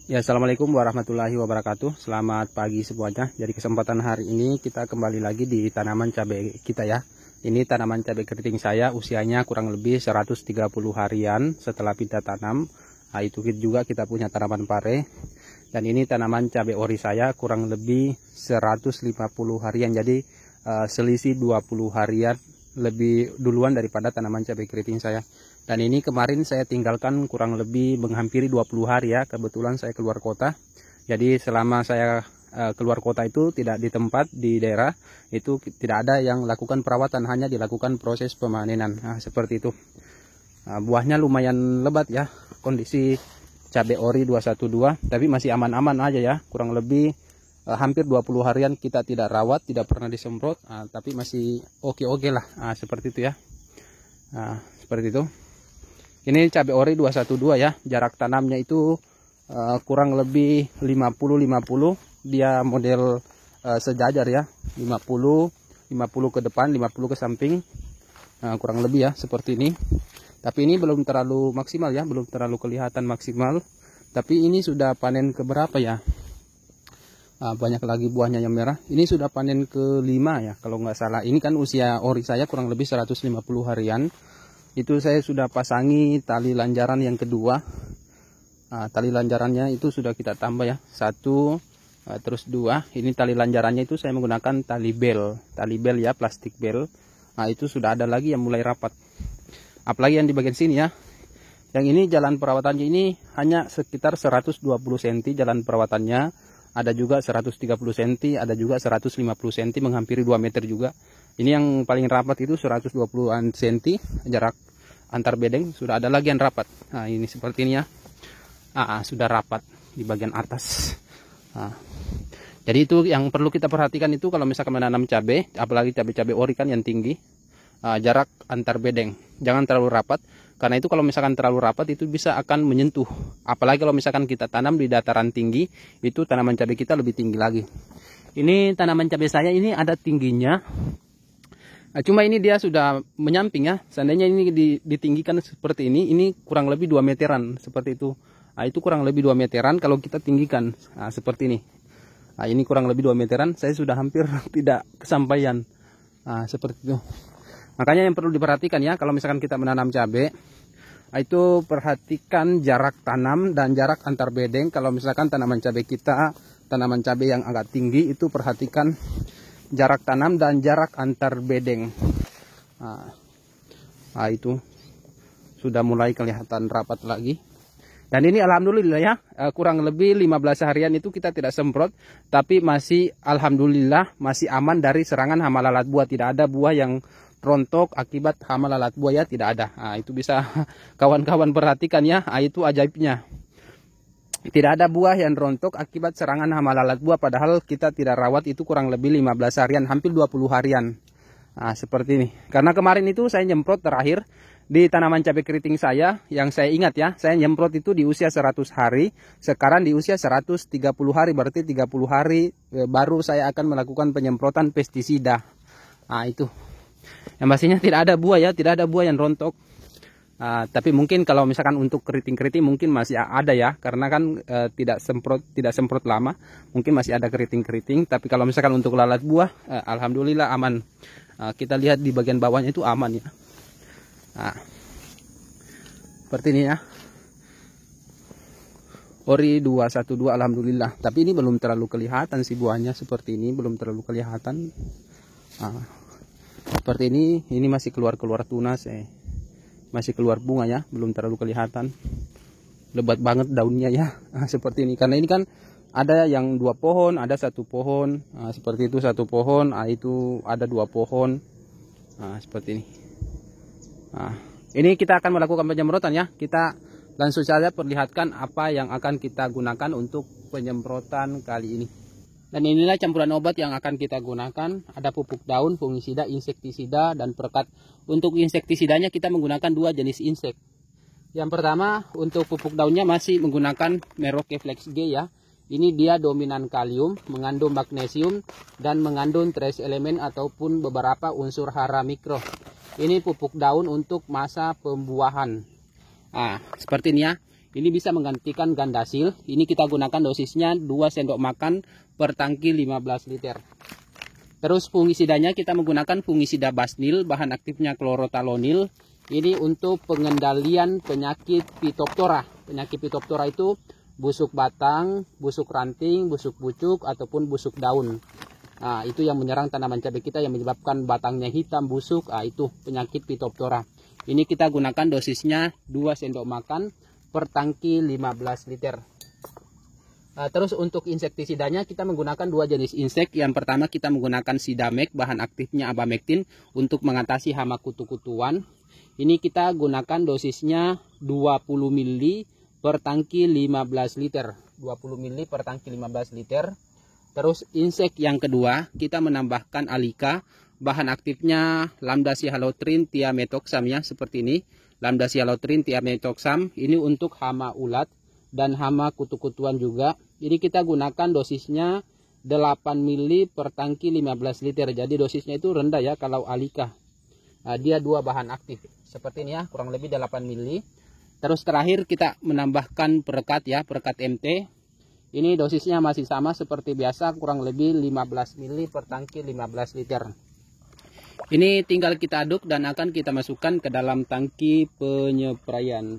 Ya, assalamualaikum warahmatullahi wabarakatuh. Selamat pagi semuanya. Jadi kesempatan hari ini kita kembali lagi di tanaman cabai kita ya. Ini tanaman cabai keriting saya, usianya kurang lebih 130 harian setelah kita tanam. Nah, itu juga kita punya tanaman pare. Dan ini tanaman cabai ori saya kurang lebih 150 harian. Jadi selisih 20 harian lebih duluan daripada tanaman cabai keriting saya. Dan ini kemarin saya tinggalkan kurang lebih menghampiri 20 hari ya. Kebetulan saya keluar kota. Jadi selama saya keluar kota itu tidak di tempat, di daerah itu tidak ada yang lakukan perawatan, hanya dilakukan proses pemanenan. Nah, seperti itu. Buahnya lumayan lebat ya. Kondisi cabai ori 212, tapi masih aman-aman aja ya. Kurang lebih hampir 20 harian kita tidak rawat, tidak pernah disemprot, tapi masih oke-oke lah. Seperti itu ya. Seperti itu. Ini cabai ori 212 ya, jarak tanamnya itu kurang lebih 50-50, dia model sejajar ya, 50 ke depan, 50 ke samping, kurang lebih ya, seperti ini. Tapi ini belum terlalu maksimal ya, belum terlalu kelihatan maksimal, tapi ini sudah panen ke berapa ya, banyak lagi buahnya yang merah. Ini sudah panen ke-5 ya, kalau nggak salah. Ini kan usia ori saya kurang lebih 150 harian. Itu saya sudah pasangi tali lanjaran yang kedua. Tali lanjarannya itu sudah kita tambah ya, 1 terus 2. Ini tali lanjarannya itu saya menggunakan tali bel ya, plastik bel. Itu sudah ada lagi yang mulai rapat, apalagi yang di bagian sini ya. Yang ini jalan perawatannya ini hanya sekitar 120 cm jalan perawatannya, ada juga 130 cm, ada juga 150 cm, menghampiri 2 meter juga. Ini yang paling rapat itu 120-an cm jarak antar bedeng. Sudah ada lagi yang rapat. Nah, ini seperti ini ya. Sudah rapat di bagian atas. Jadi itu yang perlu kita perhatikan itu kalau misalkan menanam cabai, apalagi cabai-cabai ori kan yang tinggi. Jarak antar bedeng jangan terlalu rapat, karena itu kalau misalkan terlalu rapat itu bisa akan menyentuh. Apalagi kalau misalkan kita tanam di dataran tinggi, itu tanaman cabai kita lebih tinggi lagi. Ini tanaman cabai saya ini ada tingginya. Cuma ini dia sudah menyamping ya. Seandainya ini ditinggikan seperti ini kurang lebih 2 meteran seperti itu. Itu kurang lebih 2 meteran kalau kita tinggikan seperti ini. Ini kurang lebih 2 meteran, saya sudah hampir tidak kesampaian. Seperti itu. Makanya yang perlu diperhatikan ya, kalau misalkan kita menanam cabai, itu perhatikan jarak tanam dan jarak antar bedeng. Kalau misalkan tanaman cabai kita, tanaman cabai yang agak tinggi, itu perhatikan jarak tanam dan jarak antar bedeng. Itu sudah mulai kelihatan rapat lagi. Dan ini alhamdulillah ya, kurang lebih 15 harian itu kita tidak semprot, tapi masih alhamdulillah masih aman dari serangan hama lalat buah. Tidak ada buah yang rontok akibat hama lalat buah ya, tidak ada. Itu bisa kawan-kawan perhatikan ya, itu ajaibnya. Tidak ada buah yang rontok akibat serangan hama lalat buah, padahal kita tidak rawat itu kurang lebih 15 harian, hampir 20 harian. Seperti ini. Karena kemarin itu saya nyemprot terakhir di tanaman cabai keriting saya, yang saya ingat ya, saya nyemprot itu di usia 100 hari, sekarang di usia 130 hari, berarti 30 hari baru saya akan melakukan penyemprotan pestisida. Itu. Yang pastinya tidak ada buah ya, tidak ada buah yang rontok. Tapi mungkin kalau misalkan untuk keriting-keriting mungkin masih ada ya, karena kan tidak semprot lama, mungkin masih ada keriting-keriting. Tapi kalau misalkan untuk lalat buah, alhamdulillah aman. Kita lihat di bagian bawahnya itu aman ya. Seperti ini ya, ori 212 alhamdulillah. Tapi ini belum terlalu kelihatan sih buahnya, seperti ini belum terlalu kelihatan. Seperti ini masih keluar tunas masih keluar bunga ya, belum terlalu kelihatan. Lebat banget daunnya ya. Seperti ini, karena ini kan ada yang 2 pohon, ada 1 pohon, seperti itu 1 pohon, itu ada 2 pohon, seperti ini. Ini kita akan melakukan penyemprotan ya. Kita langsung saja perlihatkan apa yang akan kita gunakan untuk penyemprotan kali ini. Dan inilah campuran obat yang akan kita gunakan. Ada pupuk daun, fungisida, insektisida, dan perekat. Untuk insektisidanya kita menggunakan 2 jenis insek. Yang pertama untuk pupuk daunnya masih menggunakan Merauke Flex G ya. Ini dia dominan kalium, mengandung magnesium, dan mengandung trace elemen ataupun beberapa unsur hara mikro. Ini pupuk daun untuk masa pembuahan. Seperti ini ya. Ini bisa menggantikan Gandasil. Ini kita gunakan dosisnya 2 sendok makan per tangki 15 liter. Terus fungisidanya kita menggunakan fungisida Basnil, bahan aktifnya klorotalonil. Ini untuk pengendalian penyakit Phytophthora. Penyakit Phytophthora itu busuk batang, busuk ranting, busuk pucuk, ataupun busuk daun. Nah, itu yang menyerang tanaman cabai kita yang menyebabkan batangnya hitam, busuk. Nah, itu penyakit Phytophthora. Ini kita gunakan dosisnya 2 sendok makan per tangki 15 liter. Terus untuk insektisidanya kita menggunakan 2 jenis insek. Yang pertama kita menggunakan Sidamek, bahan aktifnya abamectin untuk mengatasi hama kutu-kutuan. Ini kita gunakan dosisnya 20 ml per tangki 15 liter. 20 ml per tangki 15 liter. Terus insek yang kedua kita menambahkan Alika, bahan aktifnya Lambda-Cyhalothrin thiamethoxam ya, seperti ini. Lambda-Cyhalothrin thiamethoxam ini untuk hama ulat dan hama kutu-kutuan juga. Ini kita gunakan dosisnya 8 ml per tangki 15 liter. Jadi dosisnya itu rendah ya kalau Alika. Dia 2 bahan aktif. Seperti ini ya, kurang lebih 8 ml. Terus terakhir kita menambahkan perekat ya, perekat MT. Ini dosisnya masih sama seperti biasa, kurang lebih 15 ml per tangki 15 liter. Ini tinggal kita aduk dan akan kita masukkan ke dalam tangki penyepraian.